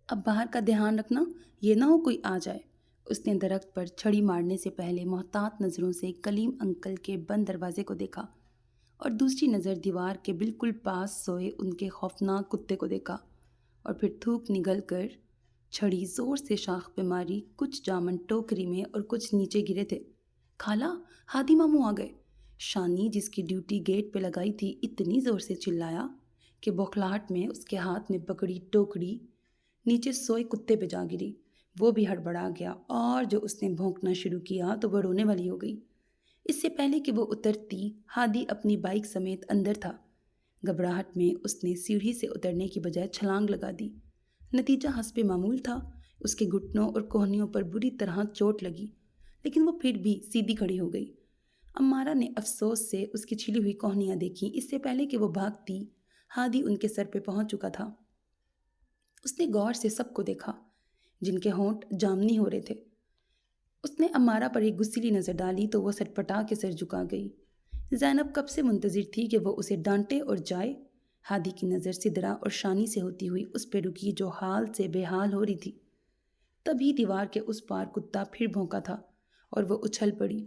اب باہر کا دھیان رکھنا، یہ نہ ہو کوئی آ جائے۔ اس نے درخت پر چھڑی مارنے سے پہلے محتاط نظروں سے کلیم انکل کے بند دروازے کو دیکھا اور دوسری نظر دیوار کے بالکل پاس سوئے ان کے خوفناک کتے کو دیکھا، اور پھر تھوک نگل کر چھڑی زور سے شاخ پہ ماری۔ کچھ جامن ٹوکری میں اور کچھ نیچے گرے تھے۔ کھالا، ہادی ماموں آ گئے! شانی، جس کی ڈیوٹی گیٹ پہ لگائی تھی، اتنی زور سے چلایا کہ بوکھلاہٹ میں اس کے ہاتھ میں پکڑی ٹوکری نیچے سوئے کتے پہ جا گری۔ وہ بھی ہڑبڑا گیا اور جو اس نے بھونکنا شروع کیا تو وہ رونے والی ہو گئی۔ اس سے پہلے کہ وہ اترتی، ہادی اپنی بائک سمیت اندر تھا۔ گھبراہٹ میں اس نے سیڑھی سے اترنے کی بجائے چھلانگ لگا دی۔ نتیجہ حسب معمول تھا، اس کے گھٹنوں اور کوہنیوں پر بری طرح چوٹ لگی، لیکن وہ پھر بھی سیدھی کھڑی ہو گئی۔ امارہ نے افسوس سے اس کی چھلی ہوئی کوہنیاں دیکھیں۔ اس سے پہلے کہ وہ بھاگتی، ہادی ان کے سر پہ پہنچ چکا تھا۔ اس نے غور سے سب کو دیکھا، جن کے ہونٹ جامنی ہو رہے تھے۔ اس نے امارہ پر ایک غصیلی نظر ڈالی تو وہ سٹپٹا کے سر جھکا گئی۔ زینب کب سے منتظر تھی کہ وہ اسے ڈانٹے اور جائے۔ ہادی کی نظر سدرا اور شانی سے ہوتی ہوئی اس پہ رکی جو حال سے بے حال ہو رہی تھی۔ تبھی دیوار کے اس پار کتا پھر بھونکا تھا اور وہ اچھل پڑی۔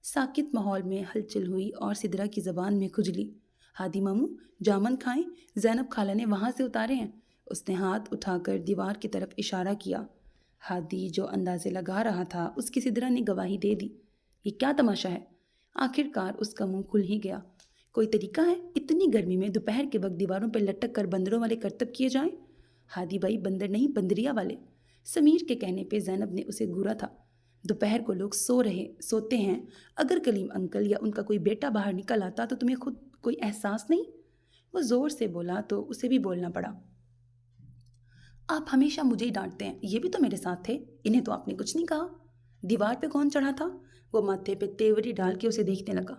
ساکت ماحول میں ہلچل ہوئی اور سدرا کی زبان میں کھجلی۔ ہادی ماموں، جامن کھائیں، زینب خالہ نے وہاں سے اتارے ہیں۔ اس نے ہاتھ اٹھا کر دیوار کی طرف اشارہ کیا۔ ہادی جو اندازے لگا رہا تھا، اس کی سدرا نے گواہی دے دی۔ یہ کیا تماشا ہے؟ آخر کار اس کا منہ کھل ہی گیا۔ کوئی طریقہ ہے اتنی گرمی میں دوپہر کے وقت دیواروں پہ لٹک کر بندروں والے کرتب کیے جائیں؟ ہادی بھائی، بندر نہیں، بندریا والے۔ سمیر کے کہنے پہ زینب نے اسے گھورا تھا۔ دوپہر کو لوگ سوتے ہیں۔ اگر کلیم انکل یا ان کا کوئی بیٹا باہر نکل آتا تو تمہیں خود کوئی احساس نہیں؟ وہ زور سے بولا تو اسے بھی بولنا پڑا۔ آپ ہمیشہ مجھے ہی ڈانٹتے ہیں، یہ بھی تو میرے ساتھ تھے، انہیں تو آپ نے کچھ نہیں کہا۔ دیوار پہ کون چڑھا تھا؟ وہ ماتھے پہ تیوری ڈال کے اسے دیکھنے لگا۔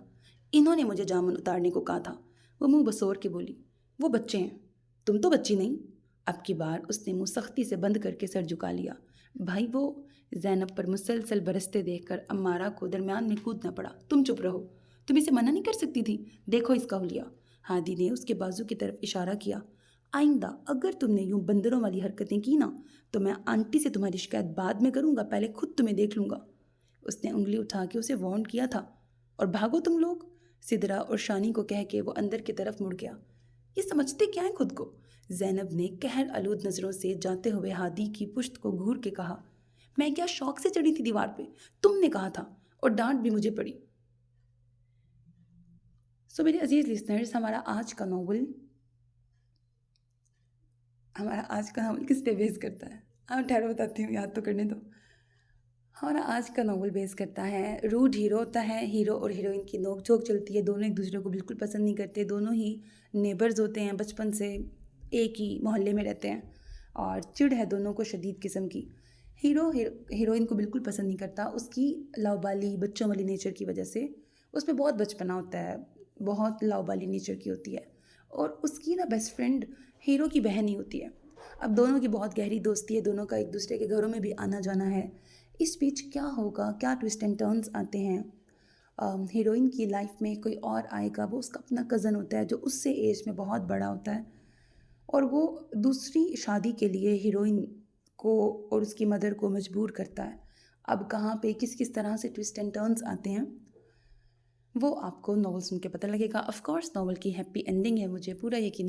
انہوں نے مجھے جامن اتارنے کو کہا تھا، وہ منہ بسور کے بولی۔ وہ بچے ہیں، تم تو بچی نہیں۔ اب کی بار اس نے منہ سختی سے بند کر کے سر جھکا لیا۔ بھائی وہ، زینب پر مسلسل برستے دیکھ کر امارہ کو درمیان میں کودنا پڑا۔ تم چپ رہو، تم اسے منع نہیں کر سکتی تھی، دیکھو اس کا حلیہ۔ ہادی نے اس کے بازو کی طرف اشارہ کیا۔ آئندہ اگر تم نے یوں بندروں والی حرکتیں کی نا تو میں آنٹی سے تمہاری شکایت بعد میں کروں گا، پہلے خود تمہیں دیکھ لوں گا۔ اس نے انگلی اٹھا کے اسے وارن کیا تھا۔ اور بھاگو تم لوگ، سدرا اور شانی کو کہہ کے وہ اندر کی طرف مڑ گیا۔ یہ سمجھتے کیا ہے خود کو؟ زینب نے قہر آلود نظروں سے جاتے ہوئے ہادی کی پشت کو گھور کے کہا۔ میں کیا شوق سے چڑھی تھی دیوار پہ؟ تم نے کہا تھا، اور ڈانٹ بھی مجھے پڑی۔ میرے عزیز لسنرز، ہمارا آج کا ناول کس پہ بیس کرتا ہے؟ ٹھہرو بتاتی ہوں، یاد تو کرنے دو۔ ہمارا آج کا ناول بیس کرتا ہے، روڈ ہیرو ہوتا ہے، ہیرو اور ہیروئن کی نوک جھوک چلتی ہے، دونوں ایک دوسرے کو بالکل پسند نہیں کرتے، دونوں ہی نیبرز ہوتے ہیں، بچپن سے ایک ہی محلے میں رہتے ہیں، اور چڑ ہے دونوں کو شدید قسم کی۔ ہیرو ہیروئن کو بالکل پسند نہیں کرتا، اس کی لاؤبالی بچوں والی نیچر کی وجہ سے۔ اس میں بہت بچپنا ہوتا ہے، بہت لاؤبالی نیچر کی ہوتی ہے، اور اس کی بیسٹ فرینڈ ہیرو کی بہن ہی ہوتی ہے۔ اب دونوں کی بہت گہری دوستی ہے، دونوں کا ایک دوسرے کے گھروں میں بھی آنا جانا ہے۔ اس بیچ کیا ہوگا، کیا ٹوسٹ اینڈ ٹرنز آتے ہیں۔ ہیروئن کی لائف میں کوئی اور آئے گا، وہ اس کا اپنا کزن ہوتا ہے جو اس سے ایج میں بہت بڑا ہوتا ہے، اور وہ دوسری شادی کے لیے ہیروئن کو اور اس کی مدر کو مجبور کرتا ہے۔ اب کہاں پہ کس طرح سے ٹوسٹ اینڈ ٹرنز آتے ہیں، وہ آپ کو ناول سن کے پتہ لگے گا۔ آف کورس ناول کی ہیپی اینڈنگ ہے، مجھے پورا یقین ہے۔